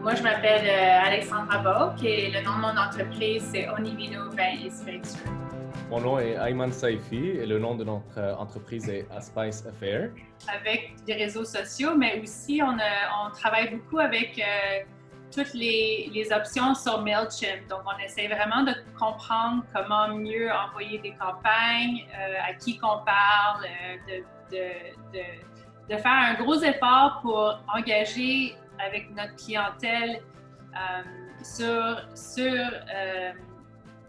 Moi, je m'appelle Alexandra Bock et le nom de mon entreprise, c'est Onivino Vin et Spiritueux. Mon nom est Ayman Saifi et le nom de notre entreprise est Aspice Affair. Avec des réseaux sociaux, mais aussi on travaille beaucoup avec toutes les options sur MailChimp. Donc, on essaie vraiment de comprendre comment mieux envoyer des campagnes, à qui qu'on parle, de faire un gros effort pour engager avec notre clientèle sur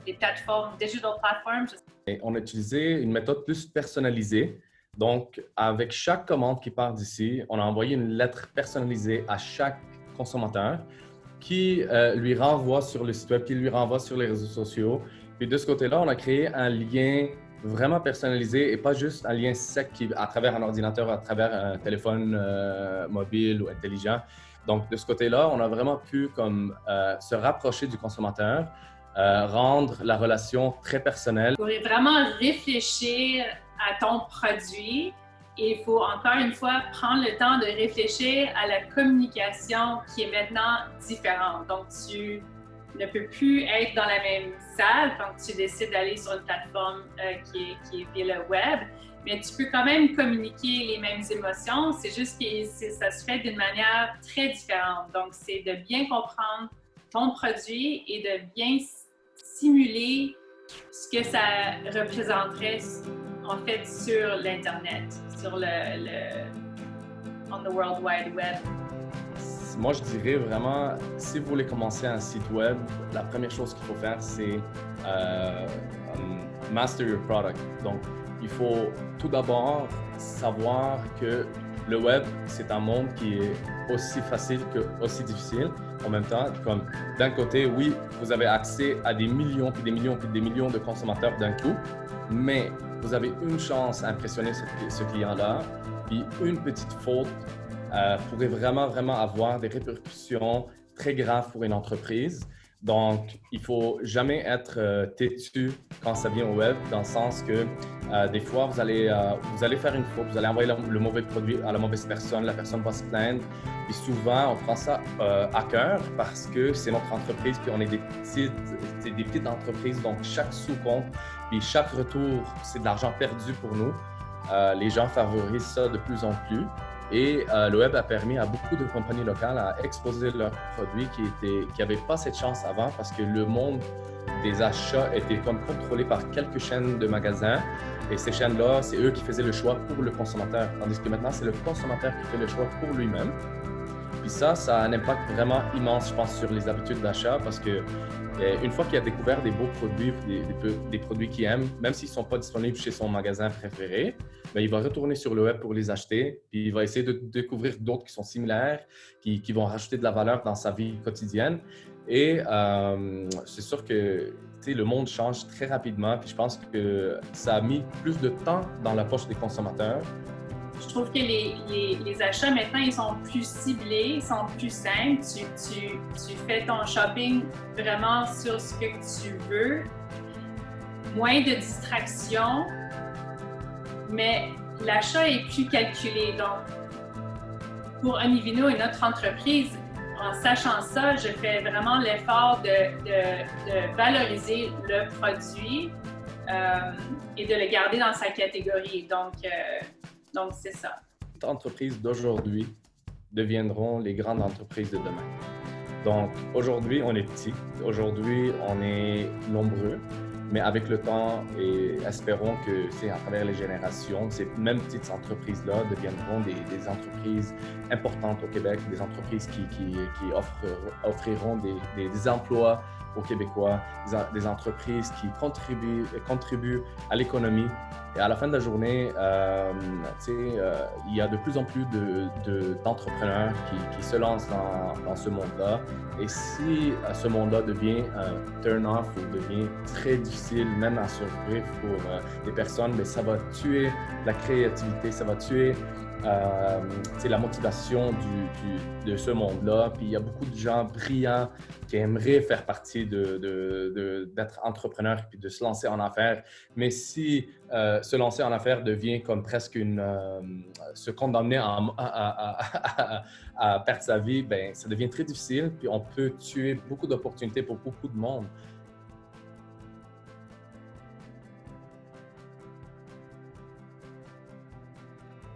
des plateformes, digital platforms. Et on a utilisé une méthode plus personnalisée. Donc, avec chaque commande qui part d'ici, on a envoyé une lettre personnalisée à chaque consommateur qui lui renvoie sur le site web, qui lui renvoie sur les réseaux sociaux. Puis de ce côté-là, on a créé un lien vraiment personnalisé et pas juste un lien sec qui, à travers un ordinateur, à travers un téléphone mobile ou intelligent. Donc, de ce côté-là, on a vraiment pu se rapprocher du consommateur, rendre la relation très personnelle. Il faut vraiment réfléchir à ton produit et il faut encore une fois prendre le temps de réfléchir à la communication qui est maintenant différente. Donc, tu ne peux plus être dans la même salle quand tu décides d'aller sur une plateforme qui est via le web, mais tu peux quand même communiquer les mêmes émotions, c'est juste que ça se fait d'une manière très différente. Donc, c'est de bien comprendre ton produit et de bien simuler ce que ça représenterait en fait sur l'Internet, sur on the World Wide Web. Moi, je dirais vraiment, si vous voulez commencer un site web, la première chose qu'il faut faire, c'est master your product. Donc, il faut tout d'abord savoir que le web, c'est un monde qui est aussi facile que aussi difficile. En même temps, comme d'un côté, oui, vous avez accès à des millions, puis des millions, puis des millions de consommateurs d'un coup, mais vous avez une chance à impressionner ce client-là, puis une petite faute pourrait vraiment avoir des répercussions très graves pour une entreprise. Donc, il ne faut jamais être têtu quand ça vient au web, dans le sens que des fois, vous allez faire une faute, vous allez envoyer le mauvais produit à la mauvaise personne, la personne va se plaindre. Puis souvent, on prend ça à cœur parce que c'est notre entreprise, puis on est des petites entreprises, donc chaque sous compte, puis chaque retour, c'est de l'argent perdu pour nous. Les gens favorisent ça de plus en plus. Et le web a permis à beaucoup de compagnies locales à exposer leurs produits qui n'avaient pas cette chance avant parce que le monde des achats était comme contrôlé par quelques chaînes de magasins. Et ces chaînes-là, c'est eux qui faisaient le choix pour le consommateur. Tandis que maintenant, c'est le consommateur qui fait le choix pour lui-même. Puis ça a un impact vraiment immense, je pense, sur les habitudes d'achat parce que une fois qu'il a découvert des beaux produits, des produits qu'il aime, même s'ils ne sont pas disponibles chez son magasin préféré, bien, il va retourner sur le web pour les acheter, puis il va essayer de découvrir d'autres qui sont similaires, qui vont rajouter de la valeur dans sa vie quotidienne. Et c'est sûr que le monde change très rapidement, puis je pense que ça a mis plus de temps dans la poche des consommateurs. Je trouve que les achats maintenant, ils sont plus ciblés, ils sont plus simples. Tu fais ton shopping vraiment sur ce que tu veux. Moins de distractions, mais l'achat est plus calculé. Donc, pour Onivino et notre entreprise, en sachant ça, je fais vraiment l'effort de valoriser le produit et de le garder dans sa catégorie. Donc, c'est ça. Les entreprises d'aujourd'hui deviendront les grandes entreprises de demain. Donc, aujourd'hui, on est petit. Aujourd'hui, on est nombreux. Mais avec le temps, et espérons que à travers les générations, ces mêmes petites entreprises-là deviendront des entreprises importantes au Québec, des entreprises qui offriront des emplois aux Québécois, des entreprises qui contribuent à l'économie. Et à la fin de la journée, il y a de plus en plus d'entrepreneurs qui se lancent dans ce monde-là. Et si ce monde-là devient un turn-off ou devient très difficile, même à survivre pour les personnes, mais ça va tuer la créativité, ça va tuer la motivation de ce monde-là. Puis il y a beaucoup de gens brillants qui aimeraient faire partie d'être entrepreneur puis de se lancer en affaires. Mais si se lancer en affaires devient comme presque se condamner à à perdre sa vie, ben, ça devient très difficile, puis on peut tuer beaucoup d'opportunités pour beaucoup de monde.